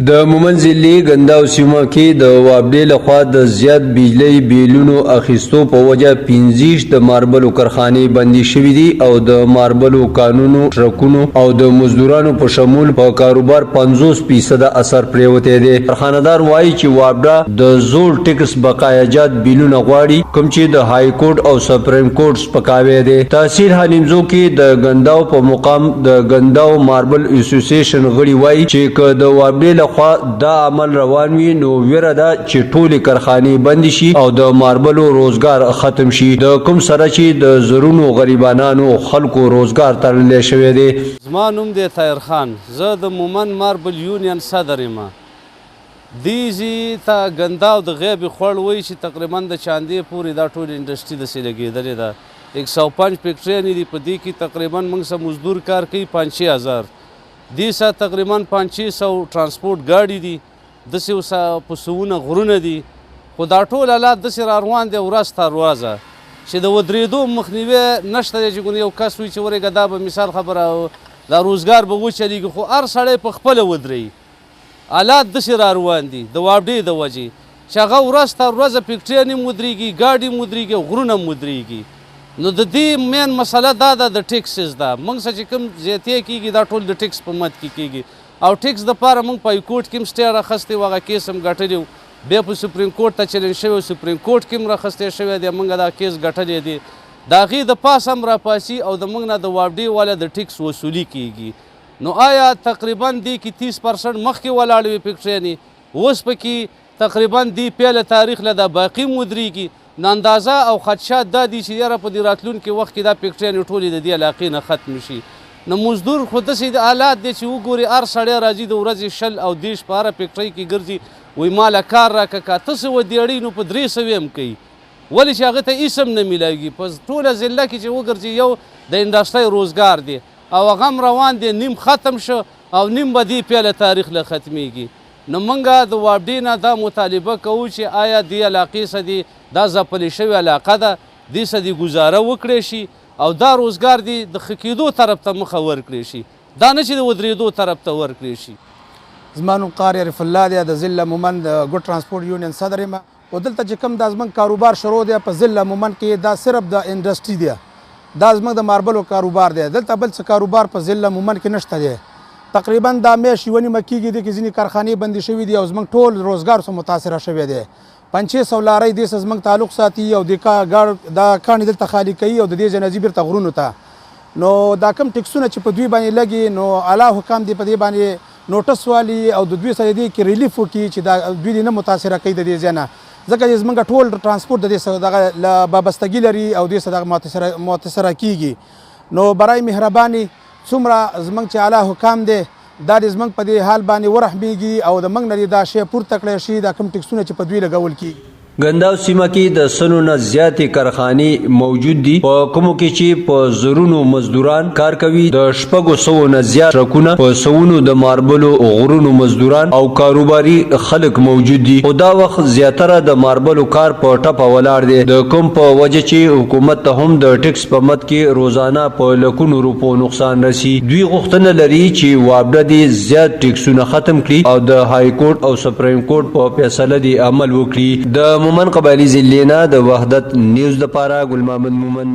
د مومن ضلع ګنداو سیمه کې د وابډې لخوا د زیات بجلی بیلونو اخیستو په وجه 15 د ماربلو کارخانې بندي شوې دي او د ماربلو کانونو ټرکونو او د مزدورانو په شمول په کاروبار 50% اثر پریوتی دی. کارخانه‌دار وایي چې وابډه د زوړ ټیکس بقایاجات بیلونه غواړي کوم چې د های کورټ او سپریم کورټ سپکاوی دی. تحصیل حلیمزو کې د ګنداو په مقام د ګنداو ماربل اسوسییشن غړي وایي چې که د وابډې خوا دا عمل روان وي نو ویره ده چې ټولې کارخانې بند شي او د ماربلو روزګار ختم شي، د کوم سره چې د زرونو غریبانانو خلکو روزګار تړلی شوی دی. زما نوم دی طاهر خان، زه د مومن ماربل یونین صدر یم. دیزې ته ګنداو د غیب خوړ وایي چې تقریبا د چاندې پورې دا ټول انډسټري داسې لګېدلې ده. 105 فیکټریانې دي، په دې کې تقریبا موږ سره مزدور کار کوي 5-6 هزار. دې سره تقریبا 500 ترانسپورټ ګاډي دي، داسې په سوونه غرونه دي، خو دا ټول حالات داسې را روان دی ورځ تر ورځه چې د ودرېدو مخنیوی نشته دی. چې یو کس وایي چې ورېږه دا به مثال خبره دا روزګار به وچلېږي، خو هر سړی په خپله ودرېږي. حالات داسې را روان دي د وابډې د وجې چې هغه ورځ تر ورځه فیکټریانې هم ودرېږي، ګاډي هم ودرېږي، غرونه هم ودرېږي. نو د دې مین مسله دا ده د ټیکسز ده. موږ سره چې کوم زیاتې کېږي دا ټول د ټیکس په مد کې کېږي او ټیکس دپاره موږ په هایکورټ کې هم سټې راخستی و، هغه کیس هم ګټلی و، بیا په سپریم کورټ ته چلنج شوی و، سپریم کورټ کې هم راخستی شوی دی، موږ دا کیس ګټلی دی. د هغې د پاس هم راپاسي او د موږ نه د وابډې والا د ټیکس وصولي کېږي. نو آیا تقریبا دې کې 30% مخکې ولاړې وې فیکټریانې، اوس پکې تقریبا دې پیله تاریخ له دا باقي هم ودرېږي. نو اندازه او خدشات دا دي چې یاره په دې راتلونکي وخت کې دا فیکټریانې ټولې د دې علاقې نه ختم شي. نو مزدور خو داسې حالات دی چې وګوري هر سړی راځي د ورځې 20 او 30 په هره فیکټرۍ کې ګرځي، وایي ماله کار راکړه، که 800 دیاړي نو په 300 هم کوي، ولې چې هغه ته هېڅ هم نه میلاږي. په ټوله ضلع کې چې وګرځي یو د انډسټرۍ روزګار دی او هغه هم روان دی، نیم ختم شو او نیم به دې پیله تاریخ له ختمیږي. نو موږ د وابډې نه دا مطالبه کوو چې آیا دې علاقې څخه دې دا ځپلې شوې علاقه ده، دې څخه دې ګزاره وکړی شي او دا روزګار دې د ښه کېدو طرف ته مخه ورکړی شي، دا نه چې د ودرېدو طرف ته ورکړی شي. زما نوم قاری عرف الله دی، د ضلع مومن د ګډ ترانسپورټ یونین صدر یم. او دلته چې کوم دا زموږ کاروبار شروع دی په ضلع مومن کې، دا صرف د انډسټري دی، دا زموږ د ماربلو کاروبار دی. دلته بل څه کاروبار په ضلع مومن کې نشته دی. تقریبا دا میاشت یوه نیمه کېږي دی چې ځینې کارخانې بندې شوي دي او زموږ ټول روزګار سره متاثره شوی دی. 500 لارۍ دې سره زموږ تعلق ساتي او دا کاڼي دلته خالي کوي او د دې ځای نه ځي بیرته غرونو ته. نو دا کوم ټیکسونه چې په دوی باندې لګي، نو اعلی حکام دې په دې باندې نوټس والي او د دوی سره دې کې ریلیف وکړي چې دا دوی دې نه متاثره کوي د دې ځای نه، ځکه چې زموږ ټول ترانسپورټ د دې سره دغه وابستګي لري او دې سره دغه متاثره کېږي. نو برای مهرباني څومره زموږ چې اعلی حکام دی دا دې زموږ په دې حال باندې ورحمېږي او د موږ نه دا شی پورته کړی شي، دا کوم ټیکسونه چې په دوی لګول کېږي. ګنداو سیمه کې د سلو نه زیاتې کارخانې موجود دي، په کومو کې چې په زرونو مزدوران کار کوي، د 600 نه زیات ټرکونه، په سوونو د ماربلو غرونو مزدوران او کاروباري خلک موجود دي. خو دا وخت زیاتره د ماربلو کار په ټپه ولاړ دی، د کوم په وجه چې حکومت ته هم د ټیکس په مد کې روزانه په لکونو روپو نقصان رسي. دوی غوښتنه لري چې وابډه دې زیات ټیکسونه ختم کړي او د های کورټ او سپریم کورټ په فیصله دې عمل وکړي. د مومن قبایلي ضلع نه د وحدت نیوز لپاره ګل محمد مومن.